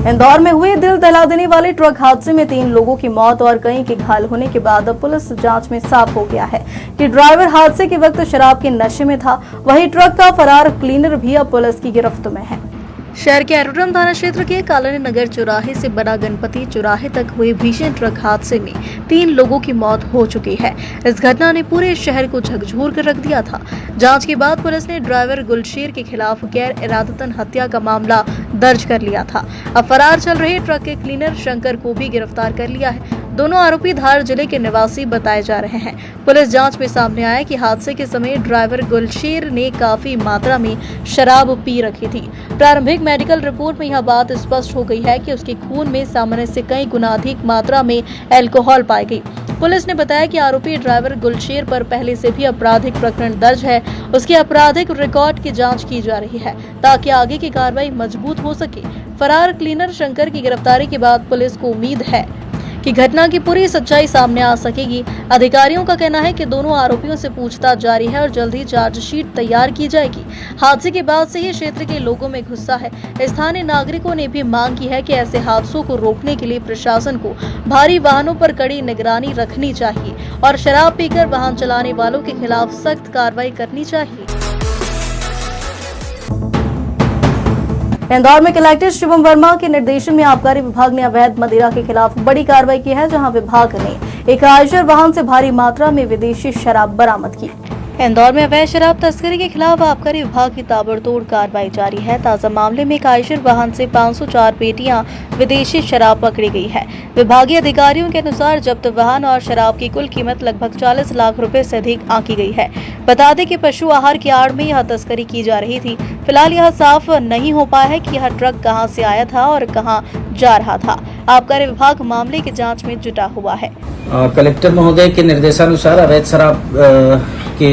इंदौर में हुए दिल दहला देने वाले ट्रक हादसे में 3 लोगों की मौत और कई के घायल होने के बाद अब पुलिस जांच में साफ हो गया है कि ड्राइवर हादसे के वक्त शराब के नशे में था। वहीं ट्रक का फरार क्लीनर भी अब पुलिस की गिरफ्त में है। शहर के एरोड्रम थाना क्षेत्र के कॉलोनी नगर चौराहे से बड़ा गणपति चौराहे तक हुए भीषण ट्रक हादसे में 3 लोगों की मौत हो चुकी है। इस घटना ने पूरे शहर को झकझोर कर रख दिया था। जांच के बाद पुलिस ने ड्राइवर गुलशेर के खिलाफ गैर इरादतन हत्या का मामला दर्ज कर लिया था। अब फरार चल रहे ट्रक के क्लीनर शंकर को भी गिरफ्तार कर लिया है। दोनों आरोपी धार जिले के निवासी बताए जा रहे हैं। पुलिस जांच में सामने आया कि हादसे के समय ड्राइवर गुलशेर ने काफी मात्रा में शराब पी रखी थी। प्रारंभिक मेडिकल रिपोर्ट में यह बात स्पष्ट हो गई है कि उसके खून में सामान्य से कई गुना अधिक मात्रा में अल्कोहल पाई गई। पुलिस ने बताया कि आरोपी ड्राइवर गुलशेर पर पहले से भी आपराधिक प्रकरण दर्ज है। उसके आपराधिक रिकॉर्ड की जांच की जा रही है ताकि आगे की कार्रवाई मजबूत हो सके। फरार क्लीनर शंकर की गिरफ्तारी के बाद पुलिस को उम्मीद है कि घटना की पूरी सच्चाई सामने आ सकेगी। अधिकारियों का कहना है कि दोनों आरोपियों से पूछताछ जारी है और जल्द ही चार्जशीट तैयार की जाएगी। हादसे के बाद से ही क्षेत्र के लोगों में गुस्सा है। स्थानीय नागरिकों ने भी मांग की है कि ऐसे हादसों को रोकने के लिए प्रशासन को भारी वाहनों पर कड़ी निगरानी रखनी चाहिए और शराब पीकर वाहन चलाने वालों के खिलाफ सख्त कार्रवाई करनी चाहिए। इंदौर में कलेक्टर शिवम वर्मा के निर्देशन में आबकारी विभाग ने अवैध मदिरा के खिलाफ बड़ी कार्रवाई की है, जहां विभाग ने एक आयशर वाहन से भारी मात्रा में विदेशी शराब बरामद की। इंदौर में अवैध शराब तस्करी के खिलाफ आबकारी विभाग की ताबड़तोड़ कार्रवाई जारी है। ताजा मामले में एक आयशर वाहन से 504 पेटियां विदेशी शराब पकड़ी गई है। विभागीय अधिकारियों के अनुसार जब्त वाहन और शराब की कुल कीमत लगभग 40 लाख रुपए से अधिक आंकी गई है। बता दें कि पशु आहार की आड़ में यह तस्करी की जा रही थी। फिलहाल यह साफ नहीं हो पाया है कि यह ट्रक कहां से आया था और कहां जा रहा था। आबकारी विभाग मामले की जांच में जुटा हुआ है। कलेक्टर महोदय के निर्देशानुसार अवैध शराब के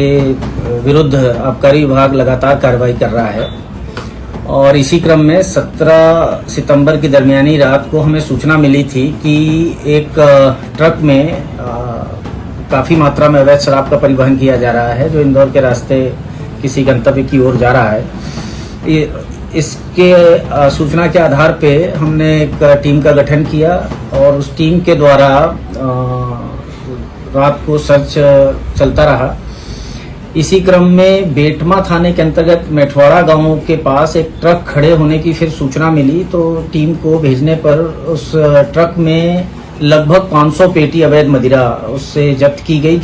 विरुद्ध आबकारी विभाग लगातार कार्रवाई कर रहा है और इसी क्रम में 17 सितंबर की दरमियानी रात को हमें सूचना मिली थी कि एक ट्रक में काफी मात्रा में अवैध शराब का परिवहन किया जा रहा है, जो इंदौर के रास्ते किसी गंतव्य की ओर जा रहा है। इसके सूचना के आधार पे हमने एक टीम का गठन किया और उस टीम के द्वारा रात को सर्च चलता रहा। इसी क्रम में बेटमा थाने के अंतर्गत मेठवाड़ा गांव के पास एक ट्रक खड़े होने की फिर सूचना मिली, तो टीम को भेजने पर उस ट्रक में लगभग 500 पेटी अवैध मदिरा उससे जब्त की गई।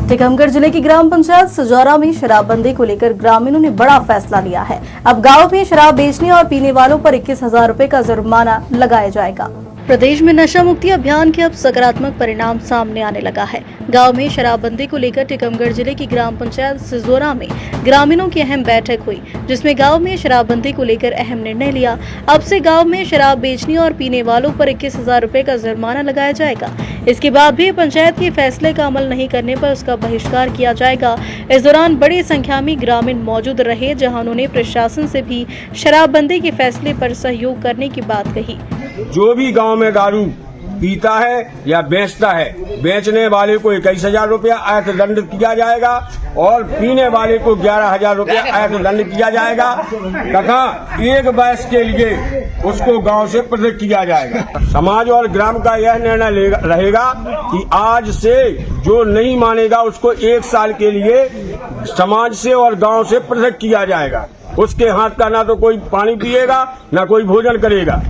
टीकमगढ़ जिले की ग्राम पंचायत सजौरा में शराबबंदी को लेकर ग्रामीणों ने बड़ा फैसला लिया है। अब गांव में शराब बेचने और पीने वालों पर 21,000 रुपए का जुर्माना लगाया जाएगा। प्रदेश में नशा मुक्ति अभियान के अब सकारात्मक परिणाम सामने आने लगा है। गांव में शराबबंदी को लेकर टीकमगढ़ जिले की ग्राम पंचायत सजौरा में ग्रामीणों की अहम बैठक हुई, जिसमें गांव में शराबबंदी को लेकर अहम निर्णय लिया। अब से गांव में शराब बेचने और पीने वालों पर 21,000 रुपए का जुर्माना लगाया जाएगा। इसके बाद भी पंचायत के फैसले का अमल नहीं करने पर उसका बहिष्कार किया जाएगा। इस दौरान बड़ी संख्या में ग्रामीण मौजूद रहे, जहां उन्होंने प्रशासन से भी शराबबंदी के फैसले पर सहयोग करने की बात कही। जो भी गांव में दारू पीता है या बेचता है, बेचने वाले को 21,000 रुपया अर्थदंड किया जाएगा और पीने वाले को 11,000 रुपया अर्थदंड किया जाएगा तथा एक वर्ष के लिए उसको गांव से पृथक किया जाएगा। समाज और ग्राम का यह निर्णय रहेगा कि आज से जो नहीं मानेगा उसको 1 साल के लिए समाज से और गांव से पृथक किया जाएगा। उसके हाथ का ना तो कोई पानी पिएगा ना कोई भोजन करेगा।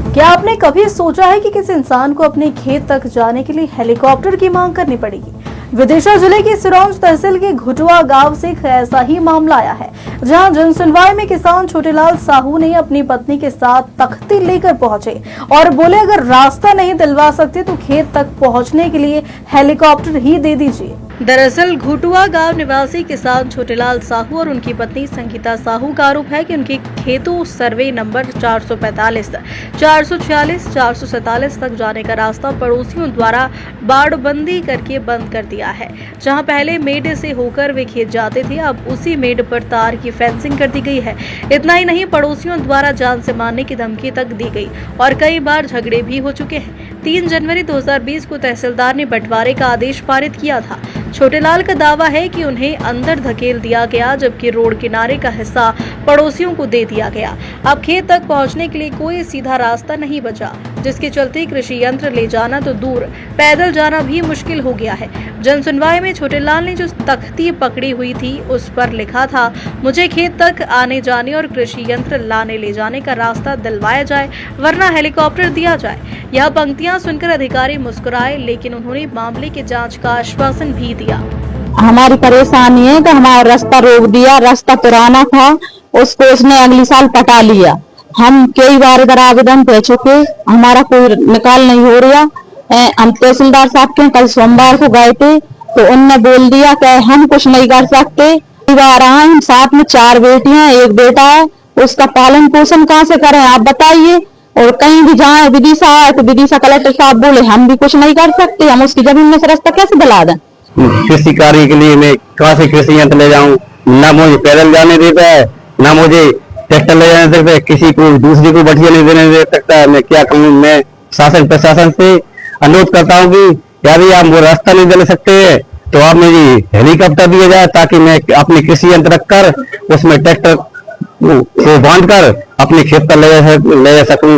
क्या आपने कभी सोचा है कि किसी इंसान को अपने खेत तक जाने के लिए हेलीकॉप्टर की मांग करनी पड़ेगी? विदिशा जिले की सिरोंज तहसील के घुटुआ गांव से ऐसा ही मामला आया है, जहां जनसुनवाई में किसान छोटेलाल साहू ने अपनी पत्नी के साथ तख्ती लेकर पहुंचे और बोले अगर रास्ता नहीं दिलवा सकते तो खेत तक पहुंचने के लिए हेलीकॉप्टर ही दे दीजिए। दरअसल घुटुआ गांव निवासी किसान छोटेलाल साहू और उनकी पत्नी संगीता साहू का आरोप है कि उनके खेतों सर्वे नंबर 445, 446, 447 तक जाने का रास्ता पड़ोसियों द्वारा बाड़बंदी करके बंद कर दिया है। जहां पहले मेड से होकर वे खेत जाते थे, अब उसी मेड पर तार की फेंसिंग कर दी गई है। इतना ही नहीं, पड़ोसियों द्वारा जान से मारने की धमकी तक दी गई और कई बार झगड़े भी हो चुके हैं। 3 जनवरी 2020 को तहसीलदार ने बंटवारे का आदेश पारित किया था। छोटेलाल का दावा है कि उन्हें अंदर धकेल दिया गया, जबकि रोड किनारे का हिस्सा पड़ोसियों को दे दिया गया। अब खेत तक पहुंचने के लिए कोई सीधा रास्ता नहीं बचा, जिसके चलते कृषि यंत्र ले जाना तो दूर, पैदल जाना भी मुश्किल हो गया है। जन सुनवाई में छोटेलाल ने जो तख्ती पकड़ी हुई थी, उस पर लिखा था, मुझे खेत तक आने जाने और कृषि यंत्र लाने ले जाने का रास्ता दिलवाया जाए, वरना हेलीकॉप्टर दिया जाए। यह पंक्तियां सुनकर अधिकारी मुस्कुराए, लेकिन उन्होंने मामले की जांच का आश्वासन भी दिया। हमारी परेशानी है कि हमारा रास्ता रोक दिया, रास्ता पुराना था, उसको उसने अगली साल पटा लिया। हम कई बार इधर आवेदन दे चुके, हमारा कोई निकाल नहीं हो रहा। हम तहसीलदार साहब के कल सोमवार को गए थे, तो उनने बोल दिया कि हम कुछ नहीं कर सकते। कई बार आए, हम साथ में 4 बेटियां, 1 बेटा है, उसका पालन पोषण कहाँ से करें आप बताइए। और कहीं भी जाए विदिशा है तो विदिशा कलेक्टर साहब बोले हम भी कुछ नहीं कर सकते, हम उसकी जमीन में से रास्ता कैसे दिला दें। कृषि कार्य के लिए मैं कहाँ से कृषि यंत्र ले जाऊं, ना मुझे पैदल जाने देता है, ना मुझे ट्रैक्टर ले जाने देता है, किसी को दूसरे को बढ़िया नहीं देने दे सकता है। मैं क्या कहूँ, मैं शासन प्रशासन से अनुरोध करता हूँ कि यदि आप वो रास्ता नहीं दे सकते हैं तो आप मुझे हेलीकॉप्टर दिया जाए, ताकि मैं अपने कृषि यंत्र रखकर उसमें ट्रैक्टर को बांध कर अपने खेत पर ले जा सकूं।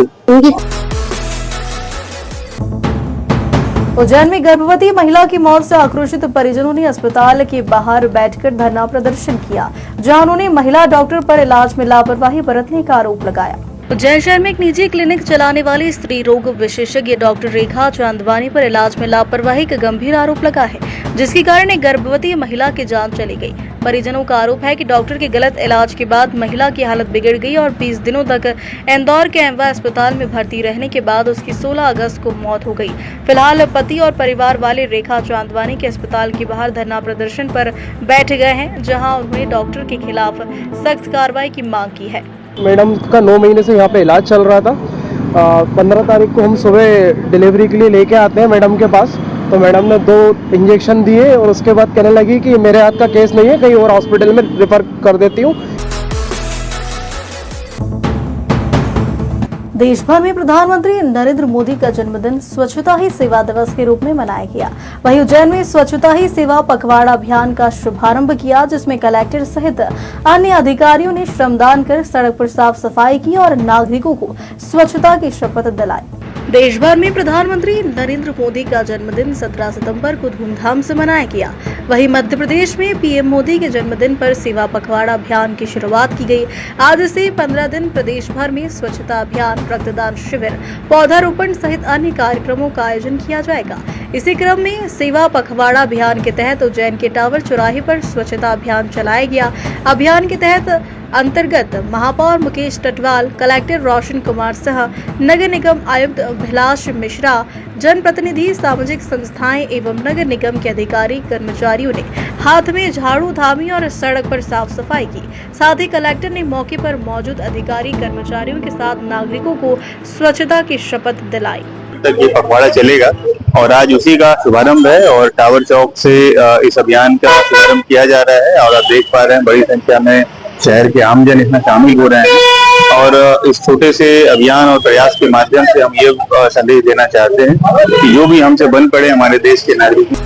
उज्जैन में गर्भवती महिला की मौत से आक्रोशित परिजनों ने अस्पताल के बाहर बैठकर धरना प्रदर्शन किया, जहां उन्होंने महिला डॉक्टर पर इलाज में लापरवाही बरतने का आरोप लगाया। उज्जैन शहर में एक निजी क्लिनिक चलाने वाली स्त्री रोग विशेषज्ञ डॉक्टर रेखा चांदवानी पर इलाज में लापरवाही का गंभीर आरोप लगा है, जिसके कारण एक गर्भवती महिला की जान चली गई। परिजनों का आरोप है कि डॉक्टर के गलत इलाज के बाद महिला की हालत बिगड़ गई और 20 दिनों तक इंदौर के एमवा अस्पताल में भर्ती रहने के बाद उसकी 16 अगस्त को मौत हो गई। फिलहाल पति और परिवार वाले रेखा चांदवानी के अस्पताल के बाहर धरना प्रदर्शन पर बैठ गए हैं, जहां उन्होंने डॉक्टर के खिलाफ सख्त कार्रवाई की मांग की है। मैडम का 9 महीने से यहाँ पे इलाज चल रहा था। 15 तारीख को हम सुबह डिलीवरी के लिए लेके आते हैं मैडम के पास, तो मैडम ने 2 इंजेक्शन दिए और उसके बाद कहने लगी कि मेरे हाथ का केस नहीं है, कहीं और हॉस्पिटल में रेफर कर देती हूँ। देश भर में प्रधानमंत्री नरेंद्र मोदी का जन्मदिन स्वच्छता ही सेवा दिवस के रूप में मनाया गया। वहीं उज्जैन में स्वच्छता ही सेवा पखवाड़ा अभियान का शुभारंभ किया, जिसमें कलेक्टर सहित अन्य अधिकारियों ने श्रमदान कर सड़क पर साफ सफाई की और नागरिकों को स्वच्छता की शपथ दिलाई। देश भर में प्रधानमंत्री नरेंद्र मोदी का जन्मदिन 17 सितंबर को धूमधाम से मनाया गया। वहीं मध्य प्रदेश में पीएम मोदी के जन्मदिन पर सेवा पखवाड़ा अभियान की शुरुआत की गई। आज से 15 दिन प्रदेश भर में स्वच्छता अभियान, रक्तदान शिविर, पौधारोपण सहित अन्य कार्यक्रमों का आयोजन किया जाएगा। इसी क्रम में सेवा पखवाड़ा अभियान के तहत उज्जैन के टावर चौराहे पर स्वच्छता अभियान चलाया गया। अभियान के तहत अंतर्गत महापौर मुकेश टटवाल, कलेक्टर रोशन कुमार साह, नगर निगम आयुक्त अभिलाष मिश्रा, जनप्रतिनिधि, सामाजिक संस्थाएं एवं नगर निगम के अधिकारी कर्मचारियों ने हाथ में झाड़ू थामी और सड़क पर साफ सफाई की। साथ ही कलेक्टर ने मौके पर मौजूद अधिकारी कर्मचारियों के साथ नागरिकों को स्वच्छता की शपथ दिलाई। तक ये पखवाड़ा चलेगा और आज उसी का शुभारंभ है और टावर चौक से इस अभियान का शुभारंभ किया जा रहा है। और आप देख पा रहे हैं बड़ी संख्या में शहर के आमजन इसमें शामिल हो रहे हैं और इस छोटे से अभियान और प्रयास के माध्यम से हम ये संदेश देना चाहते हैं कि जो भी हमसे बन पड़े हमारे देश के नागरिक।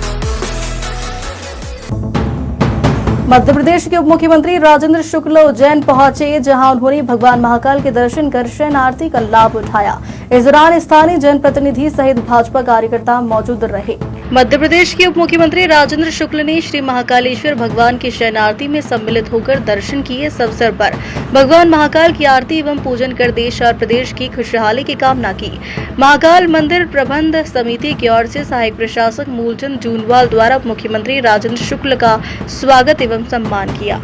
मध्य प्रदेश के उप मुख्यमंत्री राजेंद्र शुक्ल उज्जैन पहुंचे, जहां उन्होंने भगवान महाकाल के दर्शन कर शयन आरती का लाभ उठाया। इस दौरान स्थानीय जनप्रतिनिधि सहित भाजपा कार्यकर्ता मौजूद रहे। मध्य प्रदेश के उप मुख्यमंत्री राजेंद्र शुक्ल ने श्री महाकालेश्वर भगवान की शयन आरती में सम्मिलित होकर दर्शन किए। इस अवसर पर भगवान महाकाल की आरती एवं पूजन कर देश और प्रदेश की खुशहाली की कामना की। महाकाल मंदिर प्रबंध समिति की ओर से सहायक प्रशासक मूलचंद जूनवाल द्वारा उप मुख्यमंत्री राजेंद्र शुक्ल का स्वागत एवं सम्मान किया।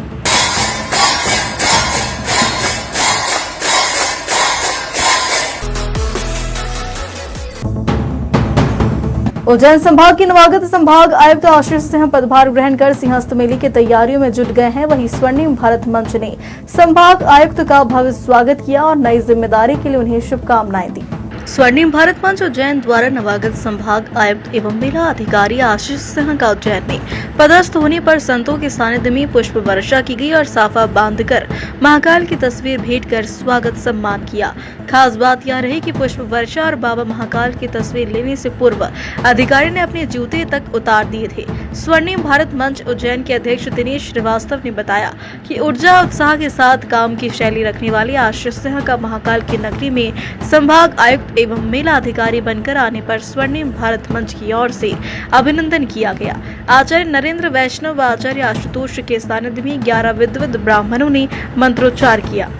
उज्जैन संभाग के नवागत संभाग आयुक्त आशीष सिंह पदभार ग्रहण कर सिंहस्थ मेले की तैयारियों में जुट गए हैं। वहीं स्वर्णिम भारत मंच ने संभाग आयुक्त का भव्य स्वागत किया और नई जिम्मेदारी के लिए उन्हें शुभकामनाएं दी। स्वर्णिम भारत मंच उज्जैन द्वारा नवागत संभाग आयुक्त एवं मेला अधिकारी आशीष सिंह का उज्जैन में पदस्थ होने पर संतों के सानिध्य में पुष्प वर्षा की गई और साफा बांधकर महाकाल की तस्वीर भेंट कर स्वागत सम्मान किया। खास बात यह रही कि पुष्प वर्षा और बाबा महाकाल की तस्वीर लेने से पूर्व अधिकारी ने अपने जूते तक उतार दिए थे। स्वर्णिम भारत मंच उज्जैन के अध्यक्ष दिनेश श्रीवास्तव ने बताया कि ऊर्जा उत्साह के साथ काम की शैली रखने वाले आशीष सिंह का महाकाल की नगरी में संभाग आयुक्त एवं मेला अधिकारी बनकर आने पर स्वर्णिम भारत मंच की ओर से अभिनंदन किया गया। आचार्य नरेंद्र वैष्णव व आचार्य आशुतोष के सानिध्य में 11 विद्वत ब्राह्मणों ने मंत्रोच्चार किया।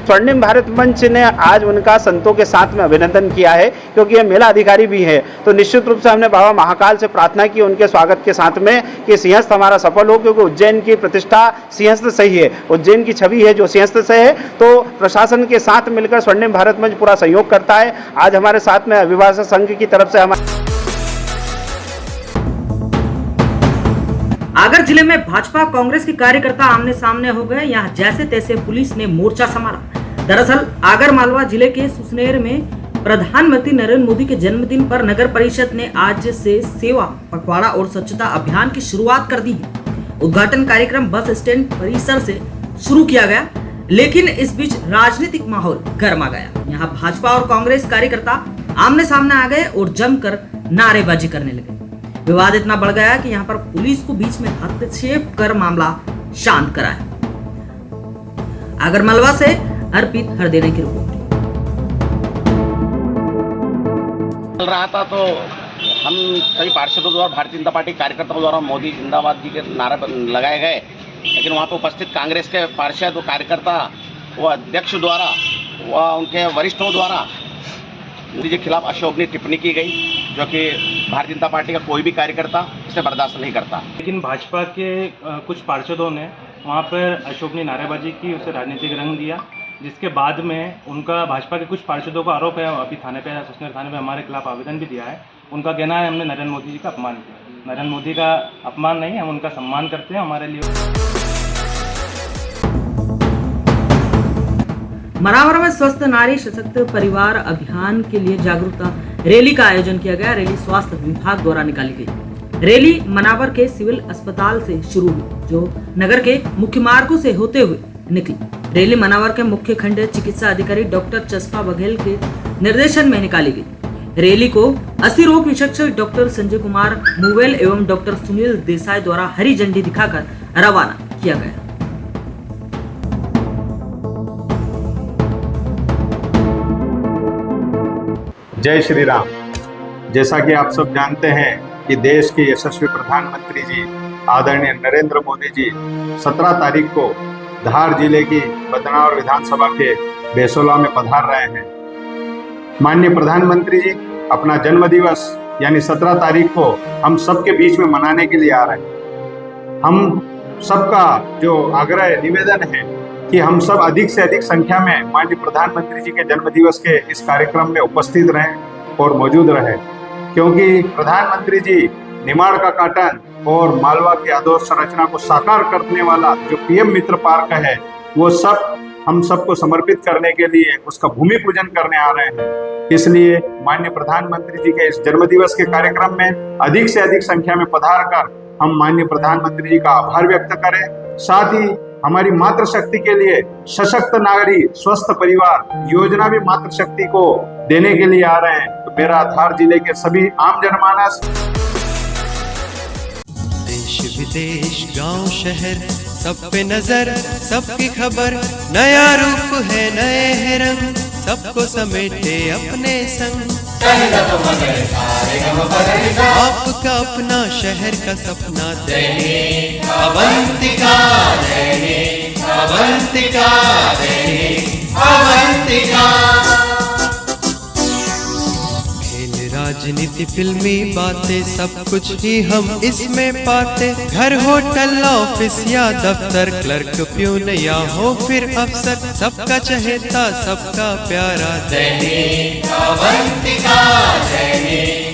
स्वर्णिम भारत मंच ने आज उनका संतों के साथ में अभिनंदन किया है, क्योंकि ये मेला अधिकारी भी है। तो निश्चित रूप से हमने बाबा महाकाल से प्रार्थना की उनके स्वागत के साथ में कि सिंहस्थ हमारा सफल हो, क्योंकि उज्जैन की प्रतिष्ठा सिंहस्थ से ही है, उज्जैन की छवि है जो सिंहस्थ से है। तो प्रशासन के साथ मिलकर स्वर्णिम भारत मंच पूरा सहयोग करता है। आज हमारे साथ में अभिभाषक संघ की तरफ से आगर जिले में भाजपा कांग्रेस के कार्यकर्ता आमने सामने हो गए। यहाँ जैसे तैसे पुलिस ने मोर्चा संभाला। दरअसल आगर मालवा जिले के सुसनेर में प्रधानमंत्री नरेंद्र मोदी के जन्मदिन पर नगर परिषद ने आज से सेवा पखवाड़ा और स्वच्छता अभियान की शुरुआत कर दी है। उद्घाटन कार्यक्रम बस स्टैंड परिसर से शुरू किया गया, लेकिन इस बीच राजनीतिक माहौल गर्मा गया। यहाँ भाजपा और कांग्रेस कार्यकर्ता आमने सामने आ गए और जमकर नारेबाजी करने लगे। विवाद इतना बढ़ गया कि यहाँ पर पुलिस को बीच में हस्तक्षेप कर मामला शांत कराया। आगर मालवा से अर्पित हरदेने की रिपोर्ट। चल रहा था तो हम सभी पार्षदों द्वारा भारतीय जनता पार्टी कार्यकर्ताओं द्वारा मोदी जिंदाबाद जी के नारे लगाए गए, लेकिन वहाँ पर उपस्थित कांग्रेस के पार्षद व कार्यकर्ता व अध्यक्ष द्वारा व उनके वरिष्ठों द्वारा मोदी जी के खिलाफ अशोभनीय टिप्पणी की गई, जो कि भारतीय जनता पार्टी का कोई भी कार्यकर्ता इसे बर्दाश्त नहीं करता। लेकिन भाजपा के कुछ पार्षदों ने वहाँ पर अशोभनीय नारेबाजी की, उसे राजनीतिक रंग दिया, जिसके बाद में उनका भाजपा के कुछ पार्षदों का आरोप है, अभी थाने पे सुसनेर थाने में हमारे खिलाफ आवेदन भी दिया है। उनका कहना है हमने नरेंद्र मोदी जी का अपमान किया। नरेंद्र मोदी का अपमान नहीं, हम उनका सम्मान करते हैं। हमारे लिए मरावर में स्वस्थ नारी सशक्त परिवार अभियान के लिए जागरूकता रैली का आयोजन किया गया। रैली स्वास्थ्य विभाग द्वारा निकाली गई। रैली मनावर के सिविल अस्पताल से शुरू हुई, जो नगर के मुख्य मार्गों से होते हुए निकली। रैली मनावर के मुख्य खंड चिकित्सा अधिकारी डॉक्टर चस्पा बघेल के निर्देशन में निकाली गई। रैली को अस्थि रोग विशेषज्ञ डॉक्टर संजय कुमार मुवेल एवं डॉक्टर सुनील देसाई द्वारा हरी झंडी दिखाकर रवाना किया गया। जय श्री राम। जैसा कि आप सब जानते हैं कि देश के यशस्वी प्रधानमंत्री जी आदरणीय नरेंद्र मोदी जी 17 तारीख को धार जिले की बदनावर विधानसभा के बेसोला में पधार रहे हैं। माननीय प्रधानमंत्री जी अपना जन्म दिवस यानी 17 तारीख को हम सबके बीच में मनाने के लिए आ रहे हैं। हम सबका जो आग्रह निवेदन है कि हम सब अधिक से अधिक संख्या में माननीय प्रधानमंत्री जी के जन्मदिवस के इस कार्यक्रम में उपस्थित रहें और मौजूद रहें, क्योंकि प्रधानमंत्री जी निमाड़ का काटन और मालवा की आदर्श संरचना को साकार करने वाला जो पीएम मित्र पार्क है, वो सब हम सबको समर्पित करने के लिए उसका भूमि पूजन करने आ रहे हैं। इसलिए माननीय प्रधानमंत्री जी के इस जन्मदिवस के कार्यक्रम में अधिक से अधिक संख्या में पधार कर हम माननीय प्रधानमंत्री जी का आभार व्यक्त करें। साथ ही हमारी मातृशक्ति के लिए सशक्त नागरी स्वस्थ परिवार योजना भी मातृशक्ति को देने के लिए आ रहे हैं। तो मेरा धार जिले के सभी आम जनमानस, देश विदेश गांव शहर सब पे नजर, सबकी खबर, नया रूप है नए है रंग, सबको समेटे अपने संग। आपका अपना शहर का सपना दैनिक अवंतिका, दैनिक अवंतिका, दैनिक अवंतिका। खेल राजनीति फिल्मी बातें सब कुछ ही हम इसमें पाते। घर होटल ऑफिस या दफ्तर, क्लर्क प्यून या हो फिर अफसर, सबका चहेता सबका प्यारा दैनिक अवंतिका, दैनिक